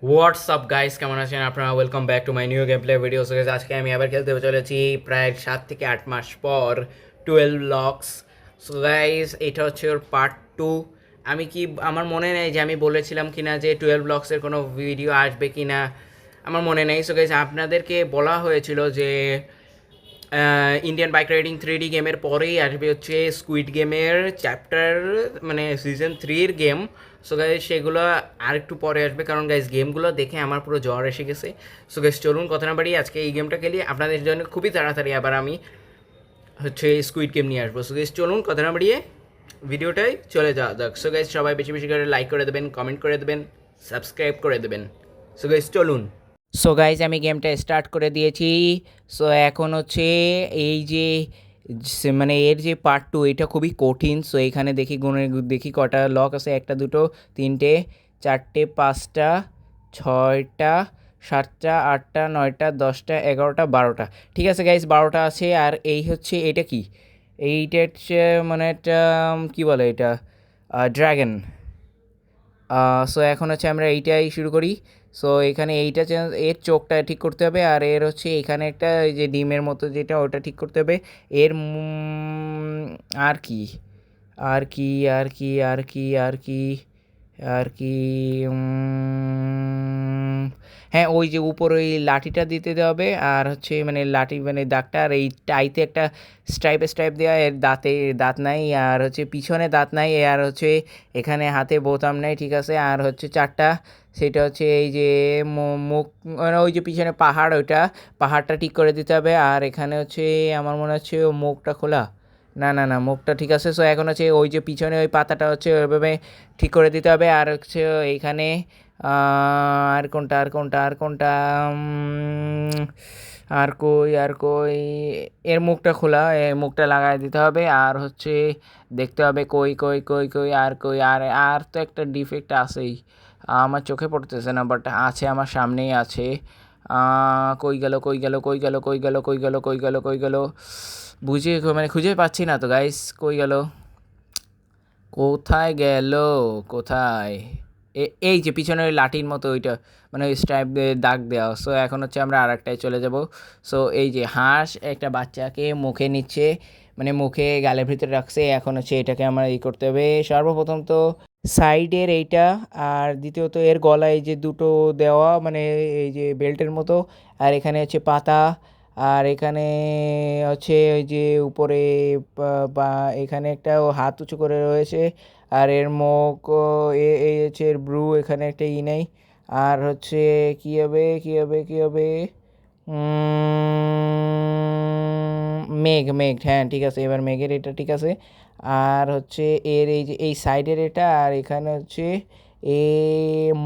WhatsApp guys, কেমন আছেন আপনারা? Welcome back to my new game play video. So guys, আজকে আমি আবার খেলতে চলেছি প্রায় 7 থেকে 8 মাস পর 12 ব্লকস। সো গাইস, এটা হচ্ছে ওর পার্ট 2। আমি কি আমার মনে নেই যে আমি বলেছিলাম কিনা যে 12 ব্লকসের কোনো ভিডিও আসবে কিনা, আমার মনে নেই। সো গাইস, আপনাদেরকে বলা হয়েছিল যে ইন্ডিয়ান বাইক রাইডিং 3D গেমের পরেই আসবে হচ্ছে স্কুইড গেমের চ্যাপ্টার, মানে সিজন 3-এর গেম। সো গাইজ সেগুলো আর একটু পরে আসবে, কারণ গাইজ গেমগুলো দেখে আমার পুরো জ্বর এসে গেছে। সো গাইজ চলুন কথা না বাড়িয়ে আজকে এই গেমটা খেলি আপনাদের জন্য খুবই তাড়াতাড়ি। আবার আমি হচ্ছে স্কুইড গেম নিয়ে আসবো। সো গাইজ চলুন কথা না বাড়িয়ে ভিডিওটাই চলে যাওয়া যাক। সো গাইজ সবাই বেশি বেশি করে লাইক করে দেবেন, কমেন্ট করে দেবেন, সাবস্ক্রাইব করে দেবেন। সো গাইজ চলুন। সো গাইজ আমি গেমটা স্টার্ট করে দিয়েছি। সো এখন হচ্ছে এই যে মানে এর যে পার্ট 2, এটা খুবই কঠিন। সো এখানে দেখি গুণে দেখি কটা লক আছে। একটা, দুটো, তিনটে, চারটে, পাঁচটা, ছয়টা, সাতটা, আটটা, নয়টা, 10টা, 11টা, 12টা। ঠিক আছে গাইজ, 12টা আছে। আর এই হচ্ছে এটা কি, এইটা হচ্ছে মানে একটা কী বলে এটা, ড্রাগন। সো এখন হচ্ছে আমরা এইটাই শুরু করি। সো এখানে এইটা এর চোখটা ঠিক করতে হবে, আর এর হচ্ছে এখানে একটা এই যে ডিমের মতো যেটা, ওটা ঠিক করতে হবে। এর আর কি, আর কি, আর কি, আর কি, আর কি, আর কি, হ্যাঁ ওই যে উপর ওই লাঠিটা দিতে হবে। আর হচ্ছে মানে লাঠি মানে দাগটা, আর এই টাইতে একটা স্ট্রাইপ স্ট্রাইপ দেওয়া। এর দাঁতে দাঁত নাই, আর হচ্ছে পিছনে দাঁত নাই, আর হচ্ছে এখানে হাতে বোতাম নেই। ঠিক আছে, আর হচ্ছে চারটা, সেটা হচ্ছে এই যে মুখ, মানে ওই যে পিছনে পাহাড়, ওইটা পাহাড়টা ঠিক করে দিতে হবে। আর এখানে হচ্ছে আমার মনে হচ্ছে ও মুখটা খোলা, না না না, মুখটা ঠিক আছে। সো এখন হচ্ছে ওই যে পিছনে ওই পাতাটা হচ্ছে ওইভাবে ঠিক করে দিতে হবে। আর হচ্ছে এইখানে আর কোনটা, আর কোনটা, আর কোনটা, আর কই, আর কই, এর মুখটা খোলা, এর মুখটা লাগাই দিতে হবে। আর হচ্ছে দেখতে হবে কই কই কই কই, আর কই, আর আর তো একটা ডিফেক্ট আছেই, আমার চোখে পড়তেছে না, বাট আছে, আমার সামনেই আছে। কই গেল, কই গেল, কই গেল, কই গেল, কই গেল, কই গেল, কই গেল, বুঝে মানে খুঁজে পাচ্ছি না তো গাইস, কই গেল, কোথায় গেল, কোথায়, এই যে পিছনে ওই লাঠির মতো ওইটা, মানে ওই স্ট্রাইপ দিয়ে দাগ দেওয়া। সো এখন হচ্ছে আমরা আর একটায় চলে যাব। সো এই যে হাঁস একটা বাচ্চাকে মুখে নিচ্ছে, মানে মুখে গালের ভিতরে রাখছে। এখন হচ্ছে এটাকে আমরা করতে হবে। সর্বপ্রথম তো সাইডের এইটা, আর দ্বিতীয়ত এর গলায় এই যে দুটো দেওয়া, মানে এই যে বেল্টের মতো। আর এখানে হচ্ছে পাতা, আর এখানে হচ্ছে ওই যে উপরে বা এখানে একটা ও হাত উঁচু করে রয়েছে। আর এর মুখ এই হচ্ছে এর ব্রু, এখানে একটা নেই। আর হচ্ছে কী হবে, কী হবে, কী হবে, মেঘ, মেঘ, হ্যাঁ ঠিক আছে, এবার মেঘের এটা ঠিক আছে। আর হচ্ছে এর এই যে এই সাইডের এটা, আর এখানে হচ্ছে এ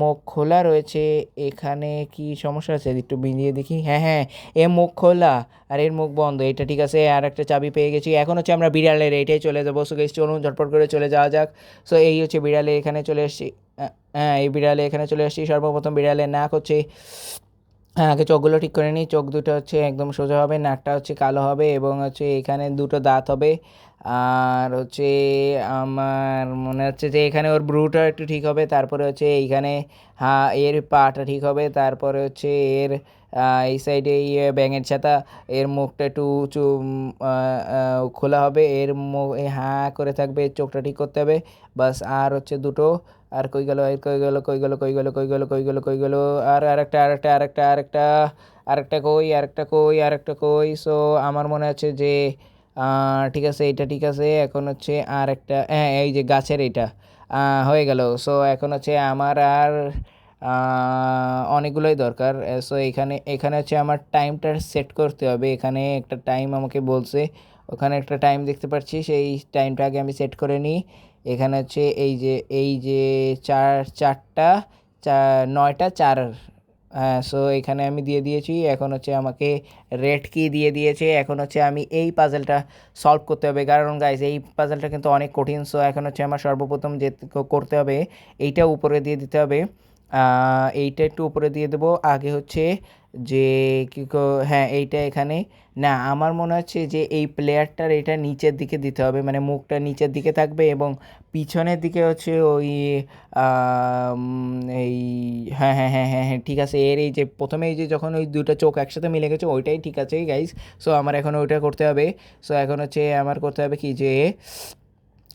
মুখ খোলা রয়েছে। এখানে কি সমস্যা আছে একটু বিলিয়ে দেখি, হ্যাঁ হ্যাঁ, এ মুখ খোলা আর এর মুখ বন্ধ, এটা ঠিক আছে। আর একটা চাবি পেয়ে গেছি। এখন হচ্ছে আমরা বিড়ালের এইটাই চলে যাবো। সো গাইস চলুন ঝটপট করে চলে যাওয়া যাক। সো এই হচ্ছে বিড়ালে এখানে চলে এসেছি। হ্যাঁ এই বিড়ালে এখানে চলে এসেছি। সর্বপ্রথম বিড়ালের নাক হচ্ছে, হ্যাঁ আগে চোখগুলো ঠিক করে নিই। চোখ দুটো হচ্ছে একদম সোজা হবে, নাকটা হচ্ছে কালো হবে, এবং হচ্ছে এখানে দুটো দাঁত হবে। আর হচ্ছে আমার মনে হচ্ছে যে এখানে ওর ব্রুটা একটু ঠিক হবে। তারপরে হচ্ছে এইখানে হ্যাঁ এর পাটা ঠিক হবে। তারপরে হচ্ছে এর এই সাইডে ব্যাঙের ছাতা, এর মুখটা একটু উঁচু খোলা হবে। এর মুখ হাঁ করে থাকবে, চোখটা ঠিক করতে হবে। বাস, আর হচ্ছে দুটো, আর কই গেল, আর কই গেল, কই গেল, কই গেল, কই গেল, কই গেল, কই গেল, আর আরেকটা, আরেকটা, আরেকটা, আরেকটা, আরেকটা কই, আরেকটা কই, আরেকটা কই। সো আমার মনে হচ্ছে যে ঠিক আছে, এইটা ঠিক আছে। এখন হচ্ছে আর একটা, হ্যাঁ এই যে গাছের এইটা হয়ে গেল। সো এখন হচ্ছে আমার আর অনেকগুলোই দরকার। সো এখানে এখানে হচ্ছে আমার টাইমটা সেট করতে হবে। এখানে একটা টাইম আমাকে বলছে, ওখানে একটা টাইম দেখতে পাচ্ছি, সেই টাইমটা আগে আমি সেট করে নিই। এখানে হচ্ছে এই যে চারটা, 9টা 4, হ্যাঁ। সো এখানে আমি দিয়ে দিয়েছি। এখন হচ্ছে আমাকে রেড কি দিয়ে দিয়েছে। এখন হচ্ছে আমি এই পাজেলটা সলভ করতে হবে, কারণ গাইস এই পাজেলটা কিন্তু অনেক কঠিন। সো এখন হচ্ছে আমার সর্বপ্রথম যে করতে হবে, এইটা উপরে দিয়ে দিতে হবে। এইটা একটু উপরে দিয়ে দেবো। আগে হচ্ছে যে হ্যাঁ এইটা এখানে না, আমার মনে হচ্ছে যে এই প্লেয়ারটার এটা নিচের দিকে দিতে হবে, মানে মুখটা নিচের দিকে থাকবে এবং পিছনের দিকে হচ্ছে ওই এই হ্যাঁ হ্যাঁ হ্যাঁ হ্যাঁ হ্যাঁ ঠিক আছে। এর এই যে প্রথমে এই যে যখন ওই দুটো চোখ একসাথে মিলে গেছে ওইটাই ঠিক আছে গাইজ। সো আমার এখন ওইটা করতে হবে। সো এখন হচ্ছে আমার করতে হবে কি যে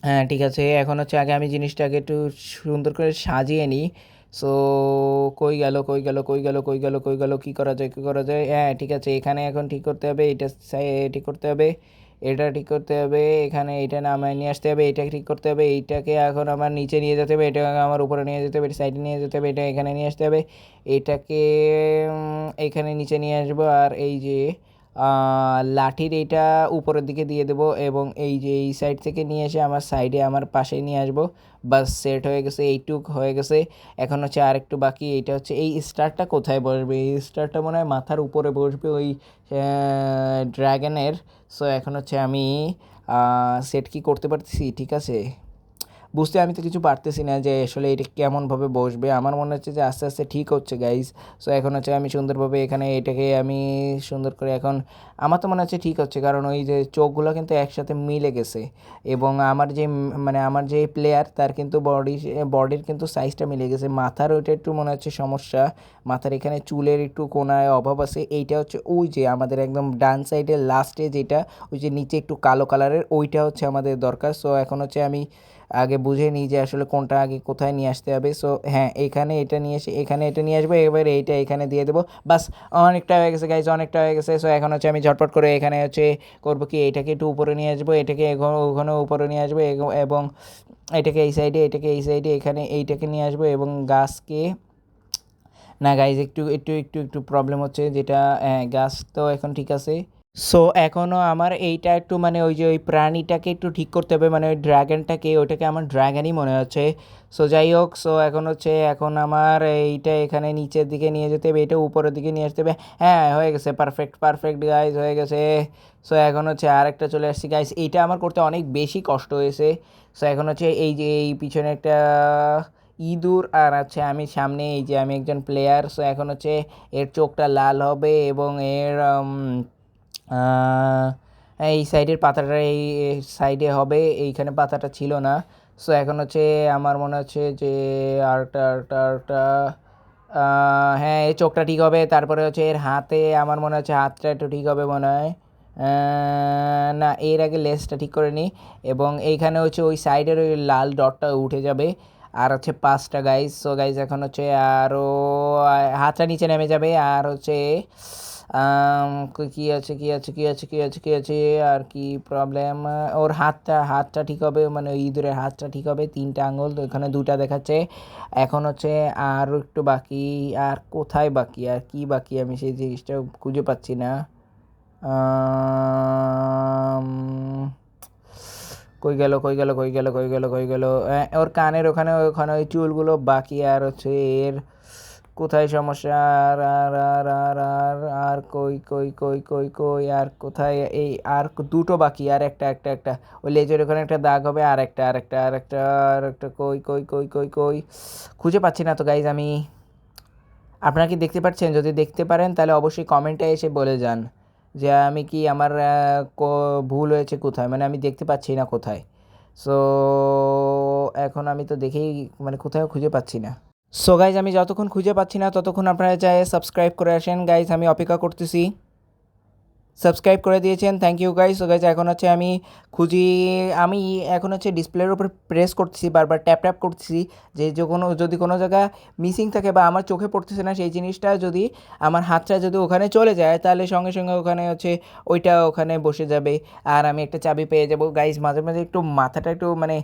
হ্যাঁ ঠিক আছে, এখন হচ্ছে আগে আমি জিনিসটাকে একটু সুন্দর করে সাজিয়ে নিই। সো কই গেল কই গেল কই গেল কই গেল কই গেল কী করা যায় কী করা যায়, হ্যাঁ ঠিক আছে এখানে এখন ঠিক করতে হবে, এটা ঠিক করতে হবে, এটা ঠিক করতে হবে, এখানে এটা নামায় নিয়ে আসতে হবে, এটা ঠিক করতে হবে, এইটাকে এখন আমার নিচে নিয়ে যেতে হবে, এটা আমার উপরে নিয়ে যেতে হবে, এটা সাইডে নিয়ে যেতে হবে, এটা এখানে নিয়ে আসতে হবে, এটাকে এখানে নিচে নিয়ে আসবো। আর এই যে লাঠির এইটা উপরের দিকে দিয়ে দেবো এবং এই যে এই সাইড থেকে নিয়ে এসে আমার সাইডে আমার পাশে নিয়ে আসবো। বাস সেট হয়ে গেছে, এইটুক হয়ে গেছে। এখন হচ্ছে আর একটু বাকি, এইটা হচ্ছে এই স্টারটা কোথায় বসবে, এই স্টারটা মনে হয় মাথার উপরে বসবে ওই ড্র্যাগনের। সো এখন হচ্ছে আমি সেট কি করতে পারতেছি, ঠিক আছে বুঝতে আমি তো কিছু পারতেছি না যে আসলে এটা কেমনভাবে বসবে। আমার মনে হচ্ছে যে আস্তে আস্তে ঠিক হচ্ছে গাইজ। সো এখন হচ্ছে আমি সুন্দরভাবে এখানে এটাকে আমি সুন্দর করে এখন আমার তো মনে হচ্ছে ঠিক হচ্ছে, কারণ ওই যে চোখগুলো কিন্তু একসাথে মিলে গেছে এবং আমার যে মানে আমার যে প্লেয়ার তার কিন্তু বডির কিন্তু সাইজটা মিলে গেছে। মাথার ওইটা একটু মনে হচ্ছে সমস্যা, মাথার এখানে চুলের একটু কোনায় অভাব আছে। এইটা হচ্ছে ওই যে আমাদের একদম ডান সাইডের লাস্টে যেটা ওই যে নিচে একটু কালো কালারের ওইটা হচ্ছে আমাদের দরকার। সো এখন হচ্ছে আমি আগে বুঝে নিই যে আসলে কোনটা আগে কোথায় নিয়ে আসতে হবে। সো হ্যাঁ এখানে এটা নিয়ে এসে এখানে এটা নিয়ে আসবো, এবার এইটা এখানে দিয়ে দেবো। বাস অনেকটা হয়ে গেছে গাইজ, অনেকটা হয়ে গেছে। সো এখন হচ্ছে আমি ঝটপট করে এখানে হচ্ছে করবো কি, এটাকে একটু উপরে নিয়ে আসবো, এটাকে ওখানে উপরে নিয়ে আসবো এবং এটাকে এই সাইডে, এটাকে এই সাইডে, এখানে এইটাকে নিয়ে আসবো এবং গাছকে না গাইজ একটু একটু একটু একটু প্রবলেম হচ্ছে, যেটা গাছ তো এখন ঠিক আছে। সো এখনও আমার এইটা একটু মানে ওই যে ওই প্রাণীটাকে একটু ঠিক করতে হবে, মানে ওই ড্র্যাগনটাকে, ওইটাকে আমার ড্র্যাগনই মনে হচ্ছে। সো যাই হোক, সো এখন হচ্ছে এখন আমার এইটা এখানে নিচের দিকে নিয়ে যেতে হবে, এটা উপরের দিকে নিয়ে আসতে হবে। হ্যাঁ হয়ে গেছে, পারফেক্ট পারফেক্ট গাইজ হয়ে গেছে। সো এখন হচ্ছে আর একটা চলে আসছি গাইজ, এইটা আমার করতে অনেক বেশি কষ্ট হয়েছে। সো এখন হচ্ছে এই যে এই পিছনে একটা ইঁদুর আর আছে আমি সামনে, এই যে আমি একজন প্লেয়ার। সো এখন হচ্ছে এর চোখটা লাল হবে এবং এর এই সাইডের পাতাটা এই সাইডে হবে, এইখানে পাতাটা ছিল না। সো এখন হচ্ছে আমার মনে হচ্ছে যে আরেকটা আরেকটা আরেকটা হ্যাঁ এই চোখটা ঠিক হবে। তারপরে হচ্ছে এর হাতে আমার মনে হচ্ছে হাতটা একটু ঠিক হবে মনে হয়। না এর আগে লেজটা ঠিক করে নিই এবং এইখানে হচ্ছে ওই সাইডের ওই লাল ডটটা উঠে যাবে। আর হচ্ছে 5টা গাইজ। সো গাইজ এখন হচ্ছে আরও হাতটা নিচে নেমে যাবে। আর হচ্ছে কী আছে কী আছে কী আছে কী আছে কী আছে আর কি প্রবলেম, ওর হাতটা ঠিক হবে, মানে ওই ইঁদুরের হাতটা ঠিক হবে। 3টা আঙুল তো এখানে 2টা দেখাচ্ছে। এখন হচ্ছে আর একটু বাকি, আর কোথায় বাকি আর কি বাকি আমি সেই জিনিসটা খুঁজে পাচ্ছি না। কই গেল কই গেল কই গেল কই গেল কই গেল, ওর কানের ওখানে ওখানে ওই চুলগুলো বাকি। আর হচ্ছে এর কোথায় সমস্যা, আর আর আর আর আর আর কই কই কই কই কই আর কোথায়, এই আর দুটো বাকি, আর একটা একটা একটা ওই লেজের ওখানে একটা দাগ হবে, আর একটা আর একটা আর একটা আর একটা কই কই কই কই কই খুঁজে পাচ্ছি না তো গাইজ আমি। আপনারা কি দেখতে পাচ্ছেন? যদি দেখতে পারেন তাহলে অবশ্যই কমেন্টে এসে বলে যান যে আমি কি আমার ভুল হয়েছে কোথায়, মানে আমি দেখতে পাচ্ছি না কোথায়। সো এখন আমি তো দেখেই মানে কোথাও খুঁজে পাচ্ছি না। সো গাইজ আমি যতক্ষণ খুঁজে পাচ্ছি না ততক্ষণ আপনারা চাই সাবস্ক্রাইব করে আসেন গাইজ, আমি অপেক্ষা করতেছি। সাবস্ক্রাইব করে দিয়েছেন, thank you guys. So guys এখন হচ্ছে আমি খুঁজি, আমি এখন হচ্ছে ডিসপ্লের উপর প্রেস করতেছি, বারবার ট্যাপ ট্যাপ করতেছি যে যদি কোনো জায়গা মিসিং থাকে বা আমার চোখে পড়তেছে না সেই জিনিসটা, যদি আমার হাতটা যদি ওখানে চলে যায় তাহলে সঙ্গে সঙ্গে ওখানে হচ্ছে ওইটা ওখানে বসে যাবে আর আমি একটা চাবি পেয়ে যাব। গাইজ মাঝে মাঝে একটু মাথাটা একটু মানে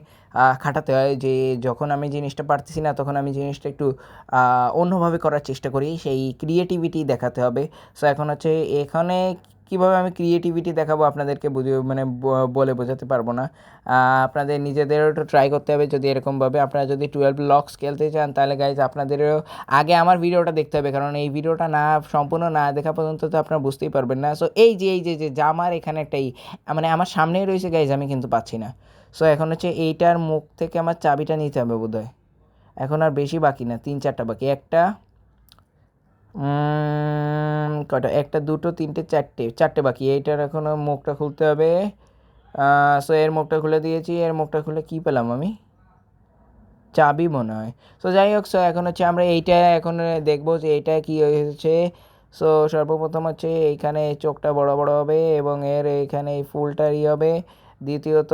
খাটাতে হয়, যে যখন আমি জিনিসটা পারতেছি না তখন আমি জিনিসটা একটু অন্যভাবে করার চেষ্টা করি, সেই ক্রিয়েটিভিটি দেখাতে হবে। সো এখন হচ্ছে এখানে কীভাবে আমি ক্রিয়েটিভিটি দেখাবো আপনাদেরকে মানে বলে বোঝাতে পারবো না। আপনাদের নিজেদেরও একটু ট্রাই করতে হবে যদি এরকমভাবে আপনারা যদি 12 ব্লকস খেলতে চান, তাহলে গাইজ আপনাদেরও আগে আমার ভিডিওটা দেখতে হবে, কারণ এই ভিডিওটা না সম্পূর্ণ না দেখা পর্যন্ত তো আপনারা বুঝতেই পারবেন না। সো এই যে যে জামার এখানে একটাই মানে আমার সামনেই রয়েছে গাইজ, আমি কিন্তু পাচ্ছি না। সো এখন হচ্ছে এইটার মুখ থেকে আমার চাবিটা নিতে হবে বোধহয়। এখন আর বেশি বাকি না, 3-4টা বাকি। একটা কয়টা, একটা, দুটো, তিনটে, চারটে বাকি। এইটার এখনও মুখটা খুলতে হবে। সো এর মুখটা খুলে দিয়েছি। এর মুখটা খুলে কী পেলাম আমি? চাবি মনে হয়। সো যাই হোক, সো এখন হচ্ছে আমরা এইটা এখন দেখবো যে এইটা কী হয়েছে। সো সর্বপ্রথম হচ্ছে এইখানে চোখটা বড় বড় হবে এবং এর এইখানে এই ফুলটারই হবে। দ্বিতীয়ত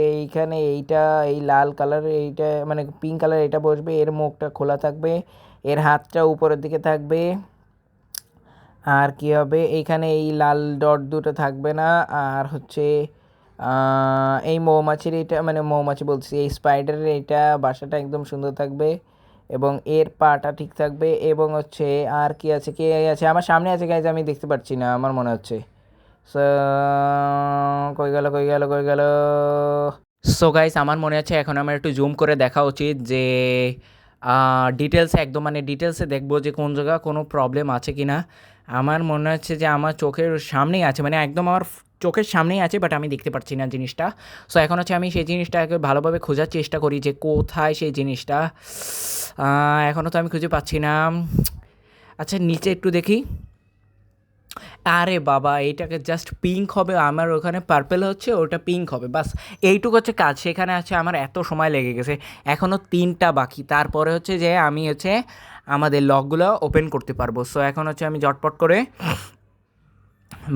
এইখানে এইটা এই লাল কালারের এইটা মানে পিঙ্ক কালার এটা বসবে। এর মুখটা খোলা থাকবে, এর হাতটা উপরের দিকে থাকবে। আর কী হবে, এইখানে এই লাল ডট দুটো থাকবে না। আর হচ্ছে এই মৌমাছির এইটা মানে মৌমাছি বলছি, এই স্পাইডারের এইটা বাসাটা একদম সুন্দর থাকবে এবং এর পাটা ঠিক থাকবে। এবং হচ্ছে আর কি আছে, কে আছে আমার সামনে আছে গাইজ, আমি দেখতে পাচ্ছি না আমার মনে হচ্ছে। সো কই গেল কই গেল কই গেল? সো গাইস আমার মনে হচ্ছে এখন আমার একটু জুম করে দেখা উচিত যে ডিটেলসে একদম মানে ডিটেলসে দেখবো যে কোন জায়গা কোনো প্রবলেম আছে কি না। আমার মনে হচ্ছে যে আমার চোখের সামনেই আছে, মানে একদম আমার চোখের সামনেই আছে, বাট আমি দেখতে পাচ্ছি না জিনিসটা। সো এখন হচ্ছে আমি সেই জিনিসটাকে ভালোভাবে খোঁজার চেষ্টা করি যে কোথায় সেই জিনিসটা। এখনও তো আমি খুঁজে পাচ্ছি না। আচ্ছা নিচে একটু দেখি। আরে বাবা, এইটাকে জাস্ট পিঙ্ক হবে, আমার ওখানে পার্পেল হচ্ছে, ওটা পিঙ্ক হবে, বাস এইটুকু হচ্ছে কাজ। সেখানে আছে আমার এত সময় লেগে গেছে, এখনও 3টা বাকি। তারপরে হচ্ছে যে আমি হচ্ছে আমাদের লকগুলো ওপেন করতে পারবো। সো এখন হচ্ছে আমি ঝটপট করে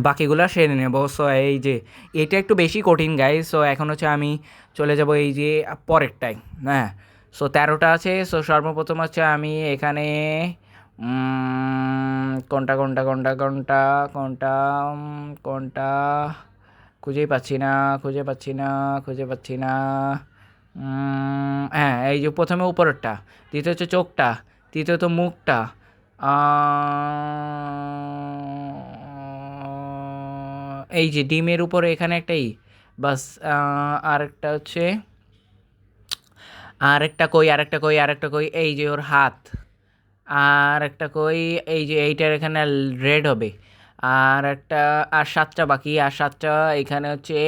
বাকিগুলো সেরে নেব। সো এই যে এটা একটু বেশি কঠিন গাইজ। সো এখন হচ্ছে আমি চলে যাব এই যে পরেরটাই। হ্যাঁ, সো 13টা আছে। সো সর্বপ্রথম হচ্ছে আমি এখানে কোনটা কোনটা কোনটা কোনটা কোনটা কোনটা খুঁজেই পাচ্ছি না, খুঁজে পাচ্ছি না, খুঁজে পাচ্ছি না। হ্যাঁ, এই যে প্রথমে উপরেরটা, দ্বিতীয় হচ্ছে চোখটা, তৃতীয়ত মুখটা, এই যে ডিমের উপরে এখানে একটাই বাস। আরেকটা হচ্ছে আরেকটা কই, আরেকটা কই, আরেকটা কই, এই যে ওর হাত। আর একটা কই, এই যে এইটার এখানে রেড হবে। আর একটা, আর 7টা বাকি। আর 7টা এখানে হচ্ছে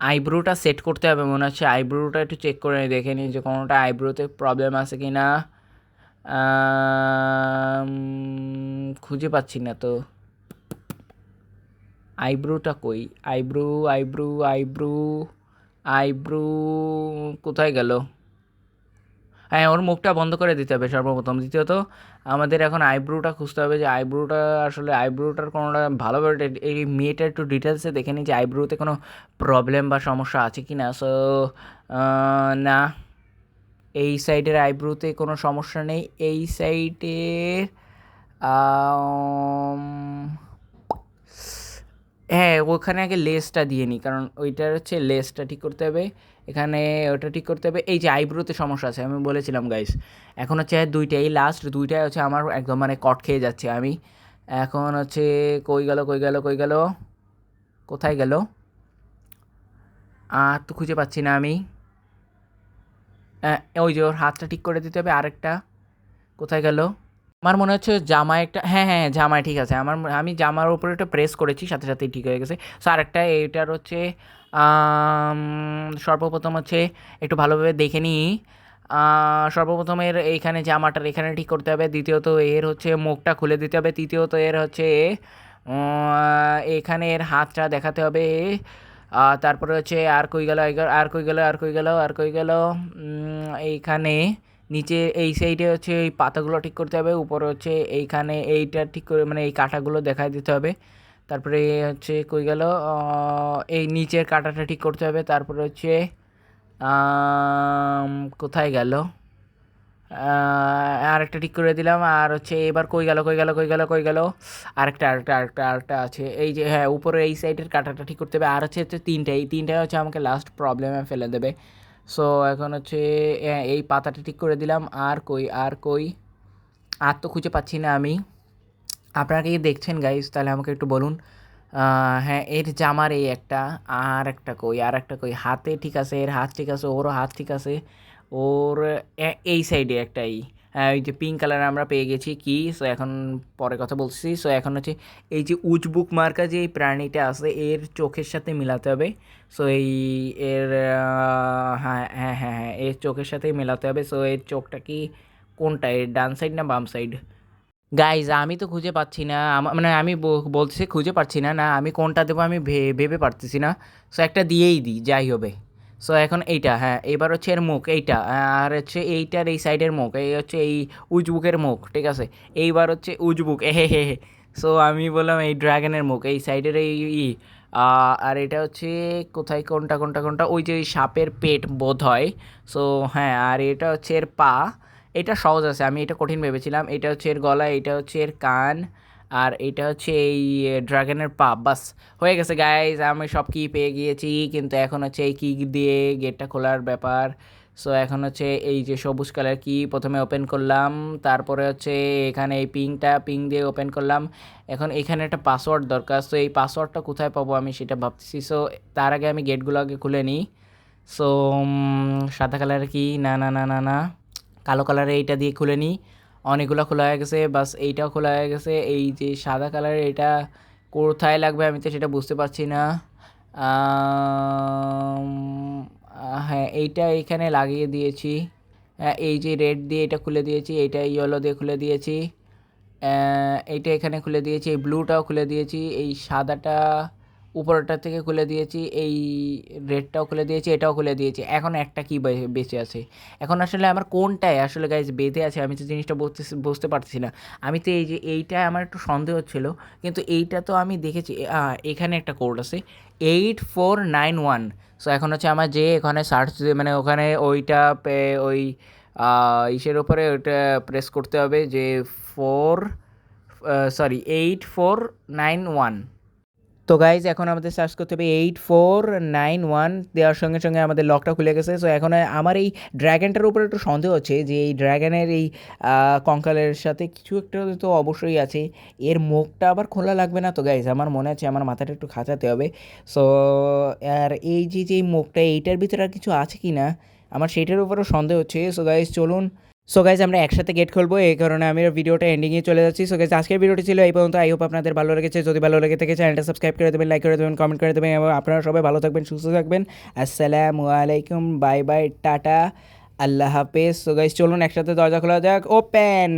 আইব্রোটা সেট করতে হবে মনে হচ্ছে। আইব্রোটা একটু চেক করে দেখে নিই যে কোনোটা আইব্রোতে প্রবলেম আছে কি না। খুঁজে পাচ্ছি না তো আইব্রোটা কই। আইব্রো আইব্রো আইব্রো আইব্রো কোথায় গেল? হ্যাঁ, ওর মুখটা বন্ধ করে দিতে হবে সর্বপ্রথম। দ্বিতীয়ত আমাদের এখন আইব্রোটা খুঁজতে হবে যে আইব্রোটা আসলে আইব্রোটার কোনোটা ভালোভাবে এই মেয়েটা একটু ডিটেলসে দেখে নিই যে আইব্রোতে কোনো প্রবলেম বা সমস্যা আছে কি না। সো না, এই সাইডের আইব্রোতে কোনো সমস্যা নেই। এই সাইডের হ্যাঁ, ওখানে আগে লেসটা দিয়ে নিই, কারণ ওইটার হচ্ছে লেসটা ঠিক করতে হবে। এখানে ওটা ঠিক করতে হবে। এই যে আইব্রোতে সমস্যা আছে আমি বলেছিলাম গাইস। এখন হচ্ছে 2টা, এই লাস্ট 2টাই হচ্ছে আমার একদম মানে কট খেয়ে যাচ্ছে আমি। এখন হচ্ছে কই গেল কই গেল কই গেল, কোথায় গেল? আর তো খুঁজে পাচ্ছি না আমি। ওই যে ওর হাতটা ঠিক করে দিতে হবে। আরেকটা কোথায় গেল? আমার মনে হচ্ছে জামায় একটা, হ্যাঁ হ্যাঁ জামায় ঠিক আছে। আমি জামার উপরে একটা প্রেস করেছি, সাথে সাথেই ঠিক হয়ে গেছে। সো আরেকটা এইটার হচ্ছে সর্বপ্রথম হচ্ছে একটু ভালোভাবে দেখে নিই। সর্বপ্রথম এর এইখানে জামাটার এখানে ঠিক করতে হবে। দ্বিতীয়ত এর হচ্ছে মুখটা খুলে দিতে হবে। তৃতীয়ত এর হচ্ছে এখানে এর হাতটা দেখাতে হবে। তারপরে হচ্ছে আর কই গেল, আর কই গেল, আর কই গেল, আর কই গেল, এইখানে নিচে এই সাইডে হচ্ছে এই পাতাগুলো ঠিক করতে হবে। উপরে হচ্ছে এইখানে এইটা ঠিক করে মানে এই কাঁটাগুলো দেখাই দিতে হবে। তারপরে হচ্ছে কই গেল, এই নিচের কাঁটাটা ঠিক করতে হবে। তারপরে হচ্ছে কোথায় গেল, আরেকটা ঠিক করে দিলাম। আর হচ্ছে এবার কই গেল কই গেল কই গেল কই গেল, আরেকটা আছে এই যে, হ্যাঁ উপরে এই সাইডের কাঁটাটা ঠিক করতে হবে। আর হচ্ছে 3টে, এই 3টাই হচ্ছে আমাকে লাস্ট প্রবলেমে ফেলে দেবে। সো এখন হচ্ছে এই পাতাটা ঠিক করে দিলাম। আর কই আর কই, আর তো খুঁজে পাচ্ছি না আমি। আপনারা কি দেখছেন গাইস? তাহলে আমাকে একটু বলুন। হ্যাঁ, এর জামার এই একটা, আর একটা কই, আর একটা কই, হাতে ঠিক আছে, এর হাত ঠিক আছে, ওরও হাত ঠিক আছে। ওর এই সাইডে একটাই, ওই যে পিঙ্ক কালার আমরা পেয়ে গেছি কি। সো এখন পরে কথা বলছি। সো এখন হচ্ছে এই যে উজবুক মার্কা যে এই প্রাণীটা আছে এর চোখের সাথে মিলাতে হবে। সো এই এর হ্যাঁ হ্যাঁ হ্যাঁ হ্যাঁ এর চোখের সাথেই মেলাতে হবে। সো এর চোখটা কি কোনটা, এর ডান সাইড না বাম সাইড? গাইজ আমি তো খুঁজে পাচ্ছি না, মানে আমি বলছি খুঁজে পাচ্ছি না, না আমি কোনটা দেবো আমি ভেবে পারতেছি না। সো একটা দিয়েই দিই যাই হবে। সো এখন এইটা, হ্যাঁ এবার হচ্ছে এর মুখ এইটা, আর হচ্ছে এইটার এই সাইডের মুখ, এই হচ্ছে এই উজবুকের মুখ, ঠিক আছে। এইবার হচ্ছে উজবুক এ হে হে হে। সো আমি বললাম এই ড্রাগনের মুখ এই সাইডের এই আর এটা হচ্ছে কোথায়, কোনটা কোনটা কোনটা, ওই যে ওই সাপের পেট বোধ হয়। সো হ্যাঁ, আর এটা হচ্ছে এর পা। এটা সহজ আছে, আমি এটা কঠিন ভেবেছিলাম। এটা হচ্ছে এর গলা, এটা হচ্ছে এর কান, আর এটা হচ্ছে এই ড্রাগনের পা। বাস হয়ে গেছে গাইজ, আমি সব কি পেয়ে গিয়েছি। কিন্তু এখন হচ্ছে এই কি দিয়ে গেটটা খোলার ব্যাপার। সো এখন হচ্ছে এই যে সবুজ কালার কি প্রথমে ওপেন করলাম, তারপরে হচ্ছে এখানে এই পিং দিয়ে ওপেন করলাম। এখন এখানে একটা পাসওয়ার্ড দরকার। সো এই পাসওয়ার্ডটা কোথায় পাবো আমি সেটা ভাবতেছি। সো তার আগে আমি গেটগুলো আগে খুলে নিই। সো সাদা কালার কি, না না না না না, কালো কালারে এইটা দিয়ে খুলে নিই। অনেকগুলো খোলা হয়ে গেছে, বাস এইটাও খোলা হয়ে গেছে। এই যে সাদা কালারের এটা কোথায় লাগবে আমি তো সেটা বুঝতে পারছি না। হ্যাঁ এইটা এখানে লাগিয়ে দিয়েছি। এই যে রেড দিয়ে এটা খুলে দিয়েছি, এইটা ইয়েলো দিয়ে খুলে দিয়েছি, এইটা এখানে খুলে দিয়েছি, এই ব্লুটাও খুলে দিয়েছি, এই সাদাটা উপরটা থেকে খুলে দিয়েছি, এই রেডটাও খুলে দিয়েছি, এটাও খুলে দিয়েছি। এখন একটা কি বেঁচে আছে। এখন আসলে আমার কোনটায় আসলে গাইজ বেঁধে আছে আমি তো জিনিসটা বুঝতে পারতেছি না। আমি তো এই যে এইটা আমার একটু সন্দেহ ছিল, কিন্তু এইটা তো আমি দেখেছি এখানে একটা কোড আছে 8491। সো এখন হচ্ছে আমার যে এখানে সার্চ মানে ওখানে ওইটা ওই ইসের ওপরে ওইটা প্রেস করতে হবে যে 8491। তো গাইজ এখন আমাদের সার্চ করতে হবে 8491, দেওয়ার সঙ্গে সঙ্গে আমাদের লকটা খুলে গেছে। সো এখন আমার এই ড্র্যাগনটার উপরে একটু সন্দেহ হচ্ছে যে এই ড্র্যাগনের এই কঙ্কালের সাথে কিছু একটা তো অবশ্যই আছে। এর মুখটা আবার খোলা লাগবে না তো গাইজ, আমার মনে আছে আমার মাথাটা একটু খাঁচাতে হবে। সো আর এই যে যে মুখটা এইটার ভিতরে আর কিছু আছে কি না আমার সেটার উপরেও সন্দেহ হচ্ছে। সো গাইজ চলুন, সো গাইজ আমরা একসাথে গেট খুলবো, এই কারণে আমি ভিডিওটা এন্ডিংয়ে চলে যাচ্ছি। সো গাইজ আজকের ভিডিওটি ছিল এই পর্যন্ত। আই হোপ আপনাদের ভালো লেগেছে। যদি ভালো লেগে থাকে চ্যানেলটা সাবস্ক্রাইব করে দেবেন, লাইক করে দেবেন, কমেন্ট করে দেবেন এবং আপনারা সবাই ভালো থাকবেন, সুস্থ থাকবেন। আসসালামু আলাইকুম, বাই বাই, টাটা, আল্লাহ হাফেজ। সো গাইজ চলুন একসাথে দরজা খোলা যাক, ওপেন।